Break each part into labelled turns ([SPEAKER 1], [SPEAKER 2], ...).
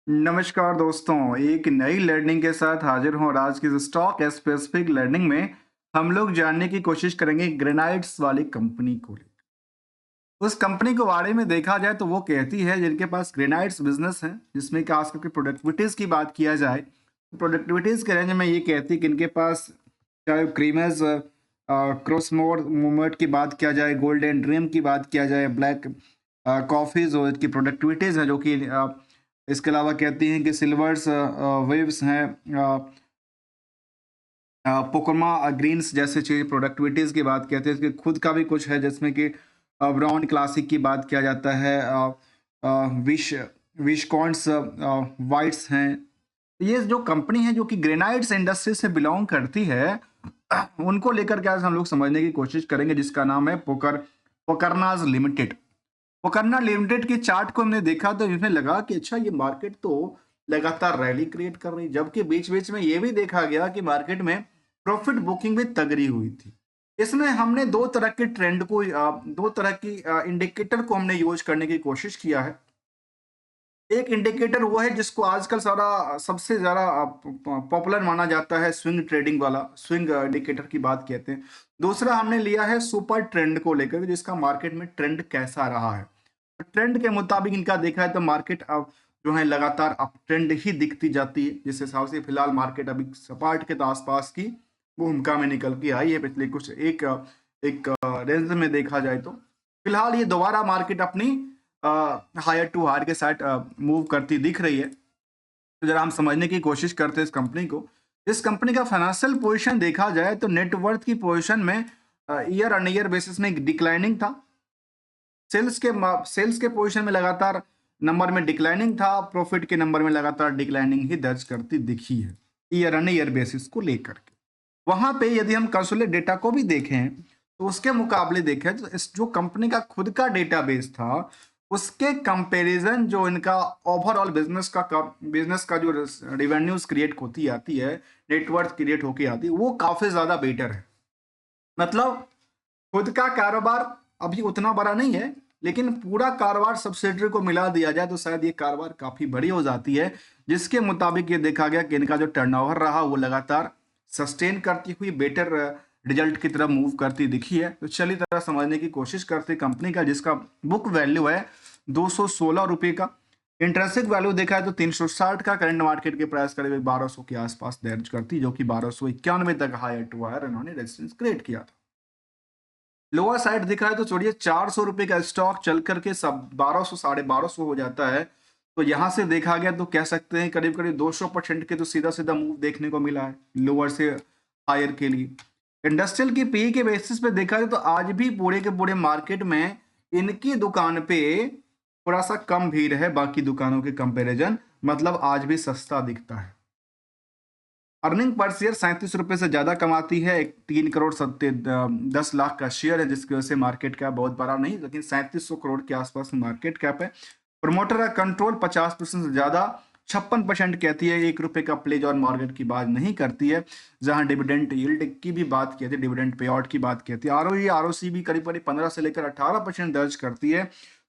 [SPEAKER 1] नमस्कार दोस्तों, एक नई लर्निंग के साथ हाजिर हूँ और आज की इस स्टॉक स्पेसिफिक लर्निंग में हम लोग जानने की कोशिश करेंगे ग्रेनाइट्स वाली कंपनी को लेकर। उस कंपनी के बारे में देखा जाए तो वो कहती है जिनके पास ग्रेनाइट्स बिजनेस है, जिसमें खास करके प्रोडक्टिविटीज़ की बात किया जाए तो प्रोडक्टिविटीज़ के रेंज में ये कहती है कि इनके पास चाहे क्रीमर्स क्रॉसमोर मूवमेंट की बात किया जाए, गोल्डन ड्रीम की बात किया जाए, ब्लैक कॉफ़ीज़ और इसकी प्रोडक्टिविटीज़ है जो कि इसके अलावा कहती हैं कि सिल्वर्स वेव्स हैं, पोकोमा ग्रीन्स जैसे चीज़ प्रोडक्टिविटीज़ की बात कहते हैं। इसके खुद का भी कुछ है जिसमें कि ब्राउन क्लासिक की बात किया जाता है, विश विशकॉन्स वाइट्स हैं। ये जो कंपनी है जो कि ग्रेनाइट्स इंडस्ट्री से बिलोंग करती है उनको लेकर के आज हम लोग समझने की कोशिश करेंगे, जिसका नाम है पोकरनाज लिमिटेड। पोकरना लिमिटेड के चार्ट को हमने देखा तो इसमें लगा कि अच्छा ये मार्केट तो लगातार रैली क्रिएट कर रही, जबकि बीच बीच में ये भी देखा गया कि मार्केट में प्रॉफिट बुकिंग भी तगड़ी हुई थी। इसमें हमने दो तरह के ट्रेंड को दो तरह की इंडिकेटर को हमने यूज करने की कोशिश किया है। एक इंडिकेटर वो है जिसको आजकल सारा सबसे ज्यादा पॉपुलर माना जाता है, स्विंग ट्रेडिंग वाला, स्विंग इंडिकेटर की बात कहते हैं। दूसरा हमने लिया है सुपर ट्रेंड को लेकर, जिसका मार्केट में ट्रेंड कैसा रहा है। ट्रेंड के मुताबिक इनका देखा है तो मार्केट अब जो है लगातार अप ट्रेंड ही दिखती जाती है, जिस हिसाब से फिलहाल मार्केट अभी सपाट के आसपास की भूमिका में निकल के आई है पिछले कुछ एक रेंज में देखा जाए तो फिलहाल ये दोबारा मार्केट अपनी हायर टू हायर के साथ मूव करती दिख रही है। तो जरा हम समझने की कोशिश करते हैं इस कंपनी को। इस कंपनी का फाइनेंशियल पोजीशन देखा जाए तो नेटवर्थ की पोजीशन में ईयर ऑन ईयर बेसिस में डिक्लाइनिंग था। सेल्स के पोजीशन में लगातार नंबर में डिक्लाइनिंग था, प्रॉफिट के नंबर में लगातार डिक्लाइनिंग ही दर्ज करती दिखी है ईयर ऑन ईयर बेसिस को लेकर के। वहां पे यदि हम कंसोलिडेटेड डेटा को भी देखें तो उसके मुकाबले देखें तो इस जो कंपनी का खुद का डेटाबेस था उसके कंपैरिजन जो इनका ओवरऑल बिजनेस का जो रेवेन्यूज क्रिएट होती आती है, नेटवर्थ क्रिएट होके आती है, वो काफी ज्यादा बेटर है। मतलब खुद का कारोबार अभी उतना बड़ा नहीं है, लेकिन पूरा कारोबार सब्सिडरी को मिला दिया जाए तो शायद ये कारोबार काफी बड़ी हो जाती है, जिसके मुताबिक ये देखा गया कि इनका जो टर्नओवर रहा वो लगातार सस्टेन करती हुई बेटर रिजल्ट की तरफ मूव करती दिखी है। तो चलिए तरह समझने की कोशिश करते कंपनी का, जिसका बुक वैल्यू है 216 रुपए का। इंट्रेंसिक वैल्यू देखा है तो 360 का, करंट मार्केट के प्राइस करीब 1200 के आसपास दर्ज करती, जो कि 1291 तक हायर टू हायर इन्होंने रेजिस्टेंस क्रिएट किया था। लोअर साइड दिखा है तो छोड़िए 400 रुपए का स्टॉक चल करके सब 1200 1250 हो जाता है। तो यहां से देखा गया तो कह सकते हैं करीब करीब 200% के तो सीधा सीधा मूव देखने को मिला है लोअर से हायर के लिए। इंडस्ट्रियल की पी के बेसिस पे देखा जाए तो आज भी पूरे के पूरे मार्केट में इनकी दुकान पे थोड़ा सा कम भीड़ है बाकी दुकानों के कंपैरिजन, मतलब आज भी सस्ता दिखता है। अर्निंग पर शेयर 37 रुपए से ज्यादा कमाती है। एक 3 करोड़ 10 लाख का शेयर है, जिसकी वजह से मार्केट कैप बहुत बड़ा नहीं, लेकिन 3700 करोड़ के आसपास मार्केट कैप है। प्रमोटर का कंट्रोल 50% से ज्यादा 56% कहती है, 1 रुपए का प्लेज और मॉर्गेट की बात नहीं करती है। जहां डिविडेंड यील्ड की भी बात कहती है, डिविडेंड पे आउट की बात कहती है। आरओसी भी करीब करीब 15 से लेकर 18% दर्ज करती है।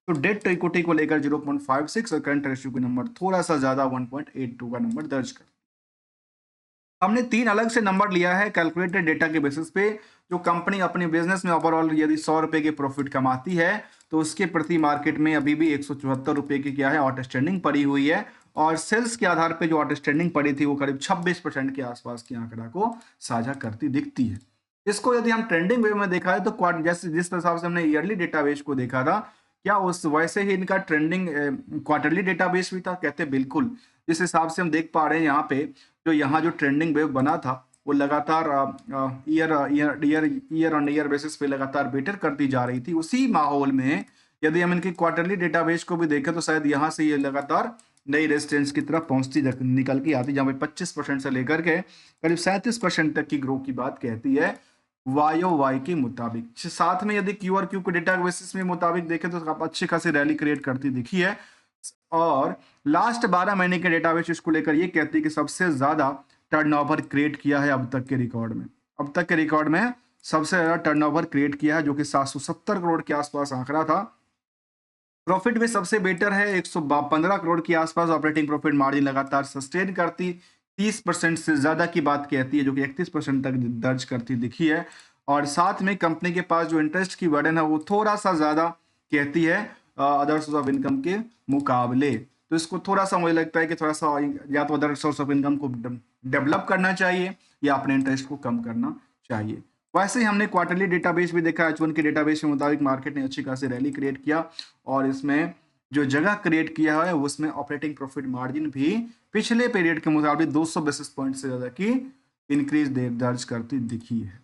[SPEAKER 1] तो डेट टू इक्विटी को लेकर 0.56 और करंट रेशियो का नंबर थोड़ा सा ज्यादा 1.82 का नंबर दर्ज कर। हमने 3 अलग से नंबर लिया है कैलकुलेटेड डेटा के बेसिस पे। जो कंपनी अपने बिजनेस में ओवरऑल यदि 100 रुपए के प्रॉफिट कमाती है तो उसके प्रति मार्केट में अभी भी 174 रुपए की क्या है आउटस्टैंडिंग पड़ी हुई है, और सेल्स के आधार पे जो आउटस्टैंडिंग पड़ी थी वो करीब 26% के आसपास की आंकड़ा को साझा करती दिखती है। इसको यदि हम ट्रेंडिंग वे में देखा है तो जैसे जिस हिसाब से हमने ईयरली डेटाबेस को देखा था, क्या उस वैसे ही इनका ट्रेंडिंग क्वार्टरली डेटाबेस भी था? कहते बिल्कुल। जिस हिसाब से हम देख पा रहे हैं यहाँ पे, जो यहाँ जो ट्रेंडिंग वेव बना था वो लगातार ईयर ऑन ईयर बेसिस पे लगातार बेटर करती जा रही थी। उसी माहौल में यदि हम इनकी क्वार्टरली डेटाबेस को भी देखें तो शायद यहाँ से ये लगातार नई रेजिस्टेंस की तरफ पहुंचती निकल के आती, जहाँ पे 25% से लेकर के करीब 37% तक की ग्रोथ की बात कहती है वायो वाई के मुताबिक। साथ में यदि क्यू आर क्यू को डेटा बेसिस में मुताबिक देखें तो आप अच्छी खासी रैली क्रिएट करती दिखी है। और लास्ट 12 महीने के डेटाबेस इसको लेकर ये कहती है कि सबसे ज्यादा टर्नओवर क्रिएट किया है अब तक के रिकॉर्ड में। अब तक के रिकॉर्ड में सबसे ज्यादा टर्नओवर क्रिएट किया है, जो कि 770 करोड़ के आसपास आंकड़ा था। प्रॉफिट भी सबसे बेटर है, 115 करोड़ के आसपास ऑपरेटिंग प्रॉफिट मार्जिन लगातार सस्टेन करती 30% से ज्यादा की बात कहती है, जो कि 31% तक दर्ज करती दिखी है। और साथ में कंपनी के पास जो इंटरेस्ट की बर्डन है वो थोड़ा सा ज्यादा कहती है अदर सोर्स ऑफ इनकम के मुकाबले। तो इसको थोड़ा सा मुझे लगता है कि थोड़ा सा या तो अदर सोर्स ऑफ इनकम को डेवलप करना चाहिए या अपने इंटरेस्ट को कम करना चाहिए। वैसे ही हमने क्वार्टरली डेटाबेस भी देखा, H1 के डेटाबेस के मुताबिक मार्केट ने अच्छी खासी रैली क्रिएट किया और इसमें जो जगह क्रिएट किया है उसमें ऑपरेटिंग प्रॉफिट मार्जिन भी पिछले पीरियड के मुताबिक 200 बेसिस पॉइंट से ज्यादा की इंक्रीज दर्ज करती दिखी है।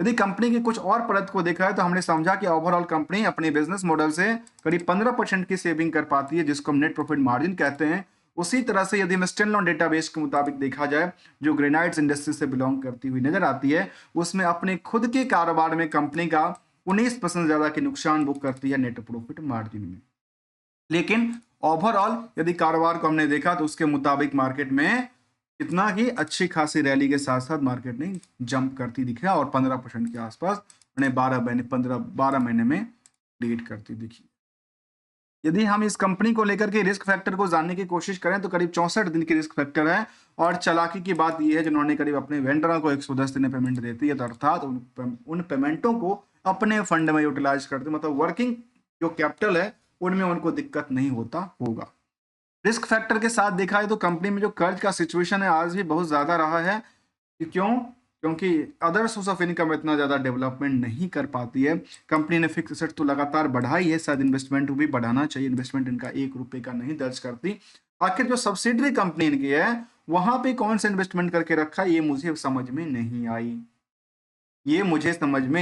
[SPEAKER 1] यदि कंपनी की कुछ और परत को देखा है तो हमने समझा कि ओवरऑल कंपनी अपने बिजनेस मॉडल से करीब 15% की सेविंग कर पाती है, जिसको हम नेट प्रॉफिट मार्जिन कहते हैं। उसी तरह से यदि हम स्टैंडअलोन डेटाबेस के मुताबिक देखा जाए, जो ग्रेनाइट्स इंडस्ट्री से बिलोंग करती हुई नजर आती है, उसमें अपने खुद के कारोबार में कंपनी का 19% ज्यादा की नुकसान बुक करती है नेट प्रॉफिट मार्जिन में। लेकिन ओवरऑल यदि कारोबार को हमने देखा तो उसके मुताबिक मार्केट में इतना की अच्छी खासी रैली के साथ साथ मार्केट ने जंप करती दिखा और 15% के आसपास उन्हें 12 महीने में लीड करती दिखी। यदि हम इस कंपनी को लेकर के रिस्क फैक्टर को जानने की कोशिश करें तो करीब 64 दिन की रिस्क फैक्टर है। और चालाकी की बात यह है जिन्होंने करीब अपने वेंडरों को 110 दिन पेमेंट देती है, तो अर्थात उन पेमेंटों को अपने फंड में यूटिलाइज करते, मतलब वर्किंग जो कैपिटल है उनमें उनको दिक्कत नहीं होता होगा। रिस्क फैक्टर के साथ देखा है तो कंपनी में जो कर्ज का सिचुएशन है आज भी बहुत ज्यादा रहा है। क्यों? क्योंकि अदर सोर्स ऑफ इनकम इतना ज्यादा डेवलपमेंट नहीं कर पाती है। कंपनी ने फिक्स एसेट तो लगातार बढ़ाई है, शायद इन्वेस्टमेंट भी बढ़ाना चाहिए, इन्वेस्टमेंट इनका 1 रुपए का नहीं दर्ज करती। आखिर जो सब्सिडरी कंपनी इनकी है वहां पे कौन सा इन्वेस्टमेंट करके रखा है, ये मुझे समझ में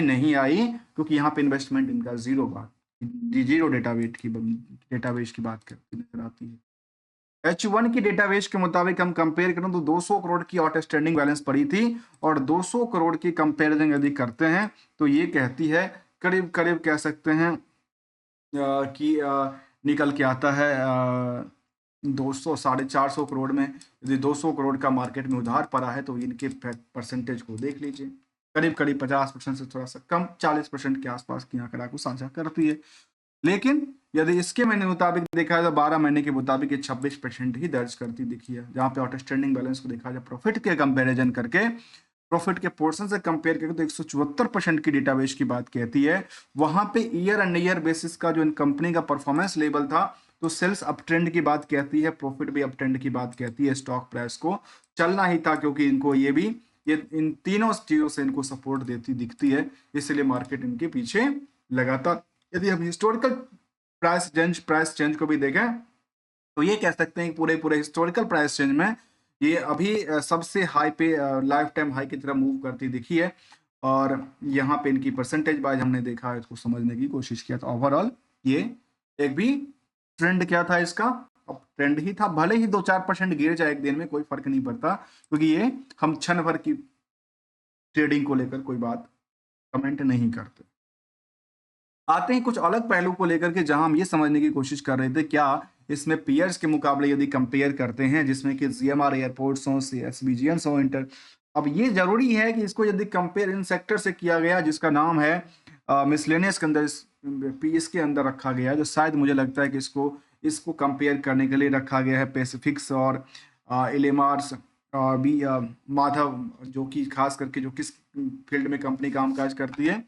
[SPEAKER 1] नहीं आई, क्योंकि यहाँ पे इन्वेस्टमेंट इनका जीरो डेटाबेस की बात करती नजर आती है। H1 की डेटाबेस के मुताबिक हम कंपेयर करें तो 200 करोड़ की आउटस्टैंडिंग बैलेंस पड़ी थी और 200 करोड़ की कंपेरिजन यदि करते हैं तो ये कहती है करीब करीब कह सकते हैं कि निकल के आता है 200 450 करोड़ में। यदि 200 करोड़ का मार्केट में उधार पड़ा है तो इनके परसेंटेज को देख लीजिए, करीब करीब 50% से थोड़ा सा कम 40% के आसपास की आंकड़ा को साझा करती है। लेकिन यदि इसके महीने मुताबिक देखा जाए तो 12 महीने के मुताबिक ये 26% ही दर्ज करती दिखी है। जहां पे आउटस्टैंडिंग बैलेंस को देखा जाए प्रॉफिट के कंपैरिजन करके, प्रॉफिट के पोर्शन से कंपेयर करके तो 174% की डेटाबेस की बात कहती है। वहां पे ईयर एंड ईयर बेसिस का जो इन कंपनी का परफॉर्मेंस लेवल था तो सेल्स अप ट्रेंड की बात कहती है, प्रॉफिट भी अप ट्रेंड की बात कहती है। स्टॉक प्राइस को चलना ही था क्योंकि इनको ये इन तीनों चीजों से इनको सपोर्ट देती दिखती है, इसलिए मार्केट इनके पीछे लगातार। यदि हम हिस्टोरिकल प्राइस चेंज को भी देखें तो ये कह सकते हैं कि पूरे पूरे हिस्टोरिकल प्राइस चेंज में ये अभी सबसे हाई पे लाइफ टाइम हाई की तरह मूव करती दिखी है। और यहाँ पे इनकी परसेंटेज वाइज हमने देखा है, इसको समझने की कोशिश किया तो ओवरऑल ये एक भी ट्रेंड क्या था इसका, अब ट्रेंड ही था। भले ही 2-4% गिर जाए एक दिन में कोई फर्क नहीं पड़ता, क्योंकि ये हम क्षण भर की ट्रेडिंग को लेकर कोई बात कमेंट नहीं करते। आते हैं कुछ अलग पहलू को लेकर के, जहां हम ये समझने की कोशिश कर रहे थे क्या इसमें पीयर्स के मुकाबले यदि कंपेयर करते हैं जिसमें कि जीएमआर एयरपोर्ट्स हो, एसबीजीएंस हो, इंटर। अब ये जरूरी है कि इसको यदि कंपेयर इन सेक्टर से किया गया जिसका नाम है मिसलेनियस के अंदर पीएस के अंदर रखा गया है, जो शायद मुझे लगता है कि इसको कंपेयर करने के लिए रखा गया है पैसिफिक्स और एलेमार्स और भी माधव, जो कि खास करके जो किस फील्ड में कंपनी कामकाज करती है,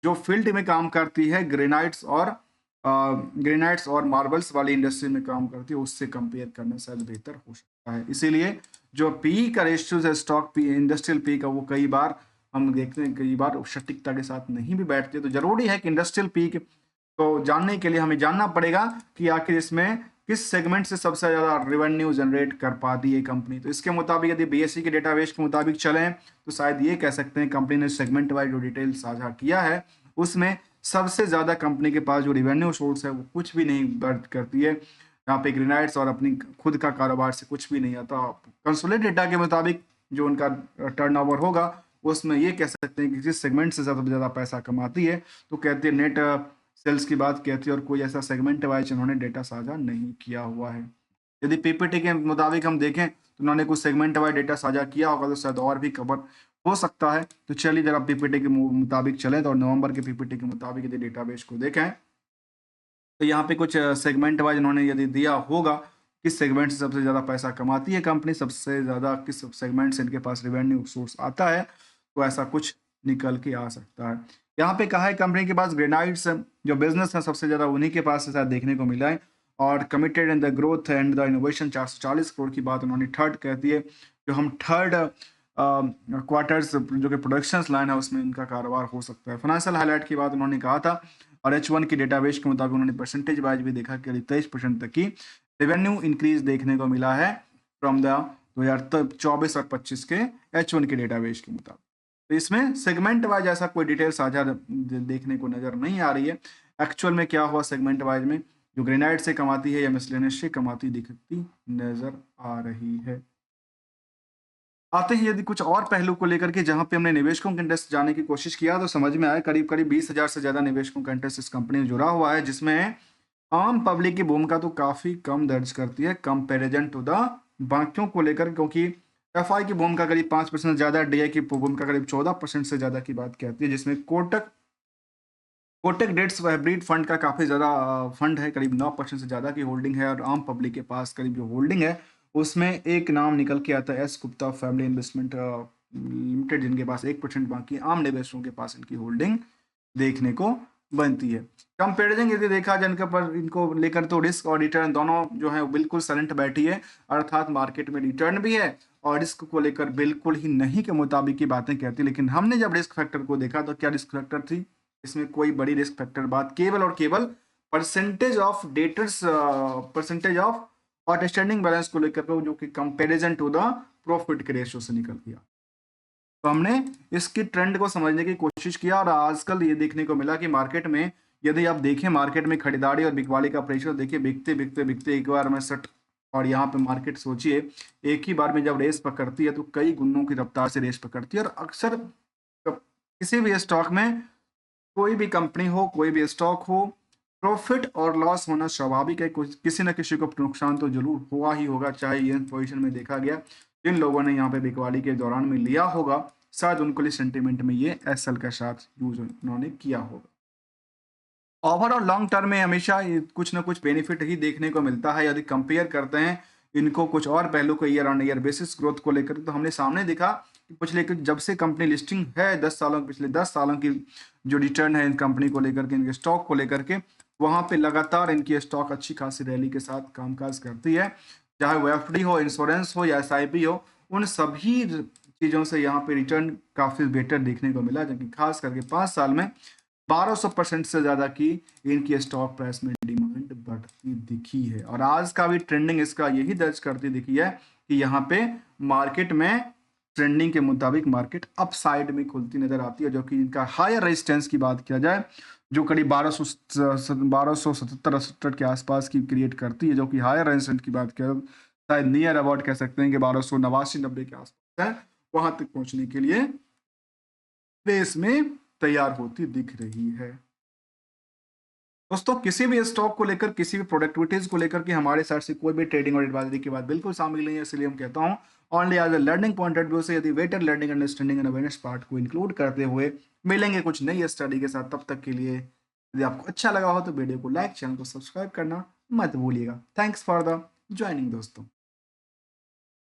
[SPEAKER 1] जो फील्ड में काम करती है ग्रेनाइट्स और मार्बल्स वाली इंडस्ट्री में काम करती है, उससे कंपेयर करना शायद बेहतर हो सकता है। इसीलिए जो पी का रेशियो है स्टॉक पी इंडस्ट्रियल पी का, वो कई बार हम देखते हैं कई बार सटीकता के साथ नहीं भी बैठते। तो जरूरी है कि इंडस्ट्रियल पी को जानने के लिए हमें जानना पड़ेगा कि आखिर इसमें किस सेगमेंट से सबसे ज्यादा रेवेन्यू जनरेट कर पाती है कंपनी। तो इसके मुताबिक यदि बीएससी के डेटाबेस के मुताबिक चलें तो शायद ये कह सकते हैं कंपनी ने सेगमेंट वाइज जो डिटेल साझा किया है उसमें सबसे ज्यादा कंपनी के पास जो रेवेन्यू सोर्स है वो कुछ भी नहीं बर्थ करती है। यहाँ पे ग्रेनाइट्स और अपनी खुद का कारोबार से कुछ भी नहीं आता। कंसोलिडेटेड डेटा के मुताबिक जो उनका टर्नओवर होगा उसमें ये कह सकते हैं कि जिस सेगमेंट से ज्यादा पैसा कमाती है तो कहते हैं नेट सेल्स की बात कहती है, और कोई ऐसा सेगमेंट वाइज उन्होंने डेटा साझा नहीं किया हुआ है। यदि पीपीटी के मुताबिक हम देखें तो उन्होंने कुछ सेगमेंट वाइज डेटा साझा किया होगा तो शायद और भी कवर हो सकता है। तो चलिए जरा पीपीटी के मुताबिक चले तो नवंबर के पीपीटी के मुताबिक यदि डेटाबेस को देखें तो यहाँ पे कुछ सेगमेंट वाइज इन्होंने यदि दिया होगा किस सेगमेंट से सबसे ज़्यादा पैसा कमाती है कंपनी, सबसे ज़्यादा किस सेगमेंट से इनके पास रेवेन्यू सोर्स आता है, तो ऐसा कुछ निकल के आ सकता है। यहाँ पे कहा है कंपनी के पास ग्रेनाइट्स जो बिजनेस है सबसे ज़्यादा उन्हीं के पास शायद देखने को मिला है, और committed in the growth and the innovation 440 crore की बात उन्होंने थर्ड कहती है। जो हम थर्ड क्वार्टर्स जो कि प्रोडक्शन लाइन है उसमें इनका कारोबार हो सकता है। फाइनेंशियल हाईलाइट की बात उन्होंने कहा था, और H1 की डेटाबेस के मुताबिक उन्होंने परसेंटेज वाइज भी देखा कि 23% तक की रेवेन्यू इंक्रीज देखने को मिला है फ्रॉम द 2024 और 25 के H1 के डेटाबेस के मुताबिक। तो इसमें सेगमेंट वाइज ऐसा कोई डिटेल साझा देखने को नजर नहीं आ रही है। एक्चुअल में क्या हुआ सेगमेंट वाइज में, जो ग्रेनाइट से कमाती है या मिसलेनियस से कमाती दिखती नजर आ रही है। आते हैं यदि कुछ और पहलू को लेकर के, जहां पे हमने निवेशकों का इंटरेस्ट जाने की कोशिश किया तो समझ में आया करीब करीब 20,000 से ज्यादा निवेशकों का इंटरेस्ट इस कंपनी में जुड़ा हुआ है, जिसमें आम पब्लिक की भूमिका तो काफी कम दर्ज करती है कंपेरिजन टू द बाकियों को लेकर, क्योंकि एफआई की भूमिका करीब 5% ज्यादा, डीआई की भूमिका करीब 14% से ज्यादा की बात कहती है, जिसमें Kotak Kotak debts hybrid fund का काफी ज्यादा फंड है, करीब 9% से ज्यादा की होल्डिंग है, और आम पब्लिक के पास करीब जो होल्डिंग है उसमें एक नाम निकल के आता है S Gupta family investment limited, जिनके पास 1%, बाकी आम निवेशकों के पास इनकी होल्डिंग देखने को बनती है। कंपेरिजन यदि देखा जाए इनके पर, इनको लेकर, तो रिस्क और रिटर्न दोनों जो है बिल्कुल साइलेंट बैठी है, अर्थात मार्केट में रिटर्न भी है और रिस्क को लेकर बिल्कुल ही नहीं के मुताबिक की बातें कहती है। लेकिन हमने जब रिस्क फैक्टर को देखा तो क्या रिस्क फैक्टर थी इसमें, कोई बड़ी रिस्क फैक्टर बात केवल और केवल percentage of debtors, percentage of outstanding balance को लेकर जो कि कंपैरिजन टू द प्रॉफिट के रेशियो से निकल गया। तो हमने इसकी ट्रेंड को समझने की कोशिश किया, और आजकल ये देखने को मिला कि मार्केट में यदि आप देखें, मार्केट में खरीदारी और बिकवाली का प्रेशर देखिए, बिकते बिकते बिकते एक बार में सट, और यहाँ पे मार्केट सोचिए एक ही बार में जब रेस पकड़ती है तो कई गुणों की रफ्तार से रेस पकड़ती है, और अक्सर किसी भी स्टॉक में, कोई भी कंपनी हो, कोई भी स्टॉक हो, प्रॉफिट और लॉस होना स्वाभाविक है, किसी न किसी को नुकसान तो जरूर हुआ ही होगा। चाहे ये पोजीशन में देखा गया जिन लोगों ने यहाँ पे बिकवाली के दौरान में लिया होगा, शायद उनको लिए सेंटीमेंट में ये एसएल का साथ यूज उन्होंने किया होगा। ओवरऑल लॉन्ग टर्म में हमेशा कुछ ना कुछ बेनिफिट ही देखने को मिलता है। यदि कंपेयर करते हैं इनको कुछ और पहलू को year on year basis growth को लेकर, तो हमने सामने देखा कि पिछले जब से कंपनी लिस्टिंग है 10 सालों, पिछले 10 सालों की जो रिटर्न है इन कंपनी को लेकर के, इनके स्टॉक को लेकर के, वहां पे लगातार इनकी स्टॉक अच्छी खासी रैली के साथ कामकाज करती है। चाहे वो एफडी हो, इंश्योरेंस हो या एसआईपी हो, उन सभी चीजों से यहाँ पे रिटर्न काफी बेटर देखने को मिला, जबकि खास करके 5 साल में 1200% से ज्यादा की इनकी स्टॉक प्राइस में डिमांड बढ़ती दिखी है। और आज का भी ट्रेंडिंग इसका यही दर्ज करती दिखी है कि यहाँ पे मार्केट में ट्रेंडिंग के मुताबिक मार्केट अपसाइड में खुलती नजर आती है, जो कि इनका हायर रेजिस्टेंस की बात किया जाए जो करीब 1277 के आसपास की क्रिएट करती है, जो कि हायर रेजिस्टेंस की बात किया शायद नियर अबाउट कह सकते हैं कि 1289-90 के आसपास है, वहां तक पहुंचने के लिए रेस में तैयार होती दिख रही है। दोस्तों, किसी भी स्टॉक को लेकर, किसी भी प्रोडक्टिविटीज को लेकर के हमारे साइड से कोई भी ट्रेडिंग और एडवाइजरी की बात बिल्कुल शामिल नहीं है, इसलिए हम कहता हूं only as a learning point of view से, यदि better learning, understanding and awareness part को इंक्लूड करते हुए मिलेंगे कुछ नई स्टडी के साथ। तब तक के लिए यदि आपको अच्छा लगा हो तो वीडियो को लाइक, चैनल को सब्सक्राइब करना मत भूलिएगा। थैंक्स फॉर द ज्वाइनिंग दोस्तों।